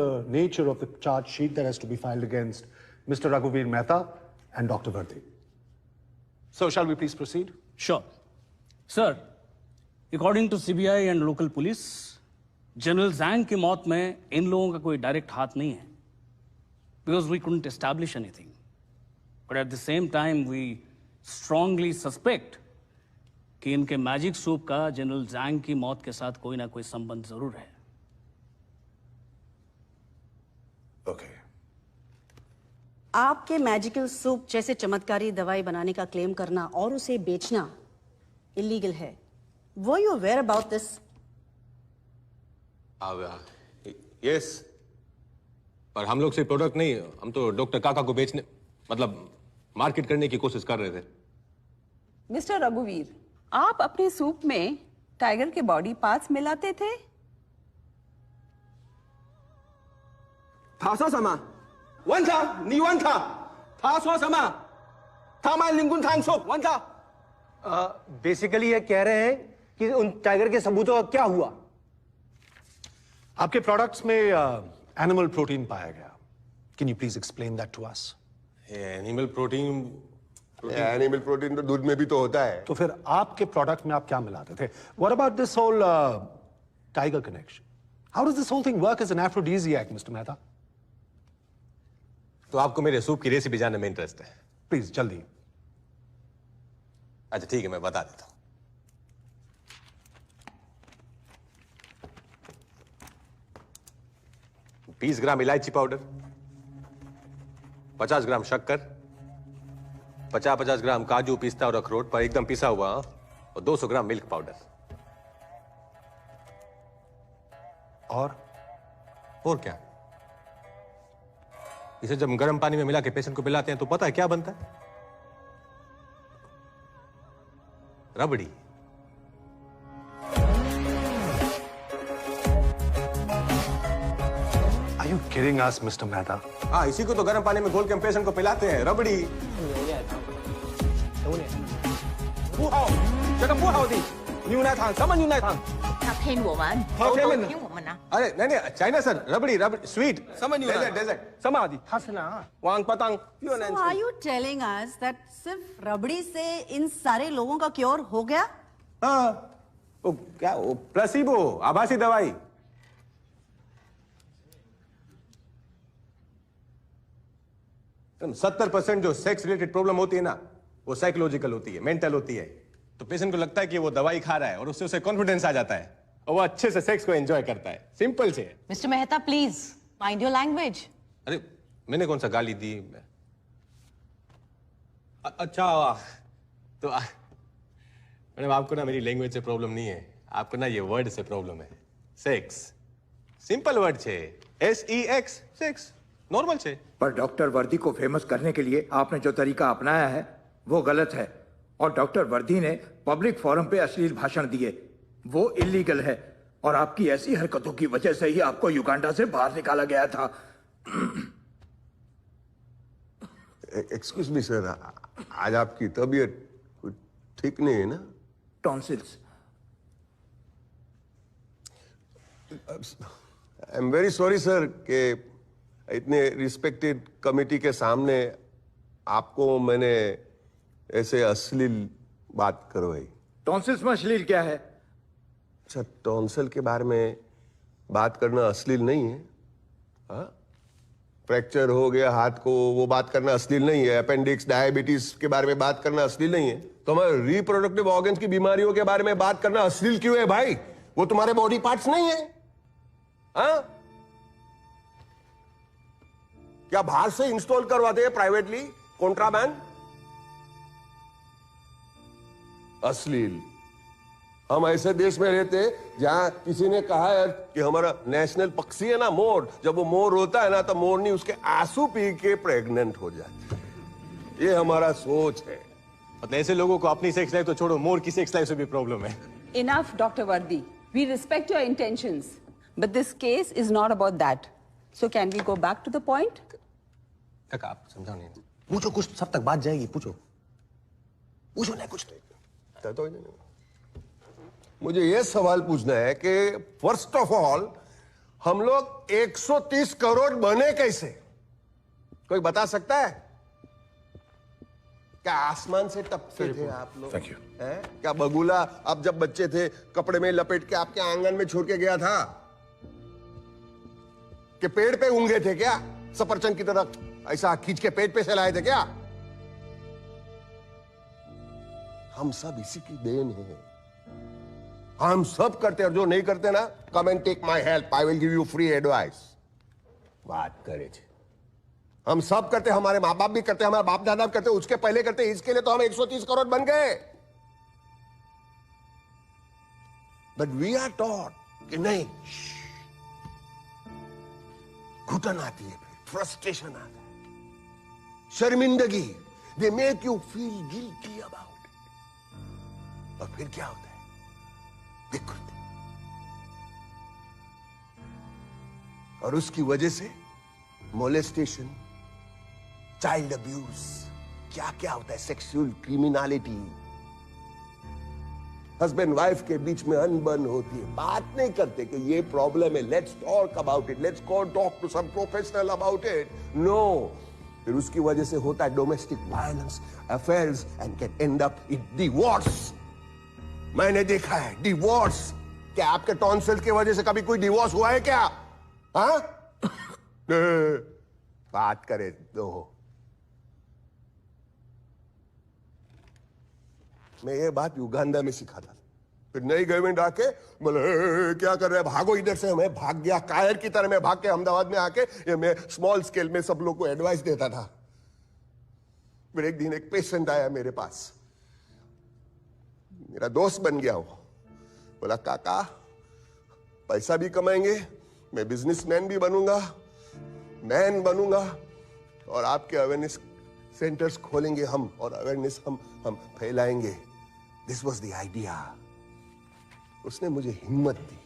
the nature of the charge sheet that has to be filed against Mr. Raghuveer Mehta and Dr. Vardhi. So, shall we please proceed? Sure. Sir, according to CBI and local police, General Zhang की मौत में इन लोगों का कोई direct हाथ नहीं है, because we couldn't establish anything. But at the same time, we strongly suspect कि इनके मैजिक सूप का जनरल ज़ैंग की मौत के साथ कोई ना कोई संबंध जरूर है. Okay. आपके मैजिकल सूप जैसे चमत्कारी दवाई बनाने का क्लेम करना और उसे बेचना इलीगल है. Were you aware about this? Yes. पर हम लोग से प्रोडक्ट नहीं, हम तो डॉक्टर काका को बेचने मतलब मार्केट करने की कोशिश कर रहे थे. मिस्टर रघुवीर, आप अपने सूप में टाइगर के बॉडी पार्ट्स मिलाते थे? 他说什么？文昌，你问他，他说什么？他卖灵魂汤素，文昌。बेसिकली ये कह रहे हैं कि उन टाइगर के सबूतों का क्या हुआ? आपके प्रोडक्ट्स में एनिमल प्रोटीन पाया गया. Can you please explain that to us? Animal protein animal protein तो दूध में भी तो होता है. तो फिर आपके प्रोडक्ट में आप क्या मिलाते थे? What about this whole tiger connection? How does this whole thing work as an aphrodisiac, Mr. Mehta? तो आपको मेरे सूप की रेसिपी जानने में इंटरेस्ट है? प्लीज जल्दी. अच्छा ठीक है, मैं बता देता हूं. $20 ग्राम इलायची पाउडर, 50 ग्राम शक्कर, 50 ग्राम काजू, पिस्ता और अखरोट पर एकदम पिसा हुआ, और 200 ग्राम मिल्क पाउडर. और क्या? इसे जब गर्म पानी में मिला के पेशेंट को पिलाते हैं तो पता है क्या बनता है? रबड़ी. Are you kidding us, Mr. Mehta? हाँ, इसी को तो गर्म पानी में घोल के हम पेशेंट को पिलाते हैं, रबड़ी. 不好，这个不好的牛奶糖，什么牛奶糖？他骗我们，他骗我们骗我们啊！ अरे नहीं China sir, rabri sweet. 什么牛奶？ desert. 什么的？他是哪？王八蛋，越 So 南 are you telling us that सिर्फ रबड़ी से इन सारे लोगों का क्योर हो गया? हाँ, वो क्या, वो प्लेसिबो, आभासी दवाई. तुम 70% जो सेक्स रिलेटेड प्रॉब्लम होती है ना, वो साइकोलॉजिकल होती है, मेंटल होती है. तो पेशेंट को लगता है कि वो दवाई खा रहा है और उससे उसे कॉन्फिडेंस आ जाता है और वो अच्छे से सेक्स को एंजॉय करता है. सिंपल से. Mister Mehta please mind your language. अरे मैंने कौन सा गाली दी? अच्छा तो मैडम आपको ना मेरी लैंग्वेज से प्रॉब्लम नहीं है, आपको ना ये वर्ड से प्रॉब्लम है. सेक्स सिंपल वर्ड छे, SEX, सेक्स नॉर्मल छे. पर डॉक्टर वर्दी को फेमस करने के लिए आपने जो तरीका अपनाया है वो गलत है. और डॉक्टर वर्दी ने पब्लिक फोरम पे अश्लील भाषण दिए, वो इलीगल है. और आपकी ऐसी हरकतों की वजह से ही आपको युगांडा से बाहर निकाला गया था. एक्सक्यूज मी सर, आज आपकी तबीयत ठीक नहीं है ना? Tonsils. I am very sorry sir कि इतने रिस्पेक्टेड कमिटी के सामने आपको मैंने ऐसे अश्लील बात करवाई. टॉन्सिल्स में अश्लील क्या है? अच्छा, टॉन्सिल के बारे में बात करना अश्लील नहीं है? हाँ, फ्रैक्चर हो गया हाथ को, वो बात करना अश्लील नहीं है? अपेंडिक्स, डायबिटीज के बारे में बात करना अश्लील नहीं है? तो हमारे रिप्रोडक्टिव ऑर्गन्स की बीमारियों के बारे में बात करना अश्लील क्यों है भाई? वो तुम्हारे बॉडी पार्ट्स नहीं है? हाँ, क्या बाहर से इंस्टॉल करवाते हैं प्राइवेटली, कॉन्ट्राबैंड? अश्लील. हम ऐसे देश में रहते हैं जहां किसी ने कहा है कि हमारा नेशनल पक्षी है ना मोर, जब वो मोर होता है ना तो मोरनी उसके आंसू पी के प्रेग्नेंट हो जाती है. ये हमारा सोच है. मतलब ऐसे लोगों को अपनी सेक्स लाइफ तो छोड़ो, मोर की सेक्स लाइफ से भी प्रॉब्लम है. Enough, Dr. Vardi. We respect your intentions, but this case is not about that. So can we go back to the point? तक आप समझाओ नहीं. पूछो कुछ, सब तक बात जाएगी. पूछो ना कुछ. मुझे यह सवाल पूछना है कि फर्स्ट ऑफ ऑल हम लोग 130 करोड़ बने कैसे? कोई बता सकता है? क्या आसमान से टपके थे आप लोग? Thank you. हैं? क्या बगुला आप जब बच्चे थे कपड़े में लपेट के आपके आंगन में छोड़ के गया था? कि पेड़ पे ऊंगे थे क्या? सफरचंद की तरह ऐसा खींच के पेट पे से लाए थे क्या? हम सब इसी की देन है। हम सब करते हैं, और जो नहीं करते ना, come and take my help, I will give you free advice. बात करे थे। हम सब करते, हमारे मां बाप भी करते, हमारे बाप दादा भी करते, उसके पहले करते, इसके लिए तो हम 130 करोड़ बन गए। बट वी आर टॉट कि नहीं, घुटन आती है, फ्रस्ट्रेशन आता है, शर्मिंदगी, they make you feel guilty about it. और फिर क्या होता है? विकृति, और उसकी वजह से मोलेस्टेशन, चाइल्ड अब्यूज, क्या क्या होता है, सेक्सुअल क्रिमिनलिटी, हस्बैंड वाइफ के बीच में अनबन होती है, बात नहीं करते कि ये प्रॉब्लम है, let's talk about it, let's go talk to some professional about it. No, फिर उसकी वजह से होता है domestic violence, affairs, and can end up in divorce. मैंने देखा है डिवोर्स। क्या आपके टॉन्सिल की वजह से कभी कोई डिवोर्स हुआ है क्या? हाँ? बात करे दो। मैं ये बात युगांडा में सीखा था, फिर नई गवर्नमेंट आके बोले क्या कर रहे हैं, भागो इधर से। मैं भाग गया, कायर की तरह मैं भाग के अहमदाबाद में आके ये मैं स्मॉल स्केल में सब लोग को एडवाइस देता था। फिर एक दिन एक पेशेंट आया मेरे पास, मेरा दोस्त बन गया वो। बोला काका पैसा भी कमाएंगे, मैं बिजनेसमैन भी बनूंगा, मैन बनूंगा, और आपके अवेयरनेस सेंटर्स खोलेंगे हम, और अवेयरनेस हम फैलाएंगे। This was the idea. उसने मुझे हिम्मत दी।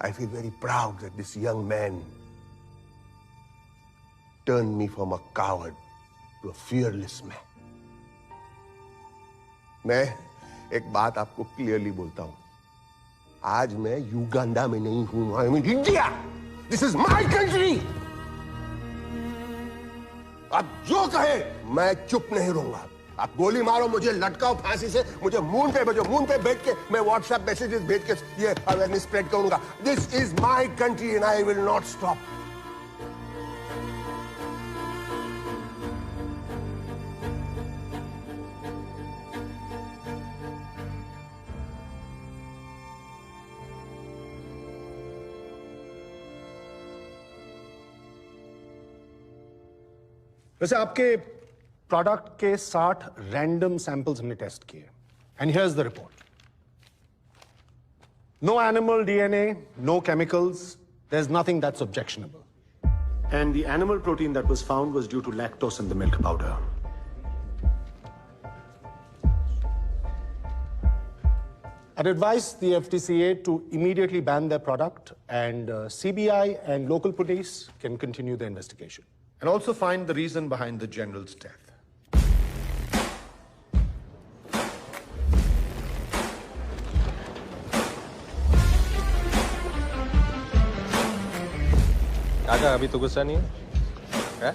I feel very proud that this young man turn me from a coward to a fearless man. मैं एक बात आपको क्लियरली बोलता हूं, आज मैं युगांडा में नहीं हूं, I am in India. This is my country. आप जो कहे मैं चुप नहीं रहूंगा। आप गोली मारो, मुझे लटकाओ फांसी से, मुझे मून पे भेजो, मून पे बैठ के मैं व्हाट्सएप मैसेजेस भेज के ये अवेयरनेस स्प्रेड करूंगा। This is my country and I will not stop. वैसे आपके प्रोडक्ट के 60 रैंडम सैंपल्स हमने टेस्ट किए, and here is the report. No animal DNA, no chemicals, there is nothing that's objectionable, and the animal protein that was found was due to lactose in the milk powder. I'd advise the FDCA to immediately ban their product, and CBI and local police can continue the investigation. And also find the reason behind the general's death. काका अभी तो गुस्सा नहीं है?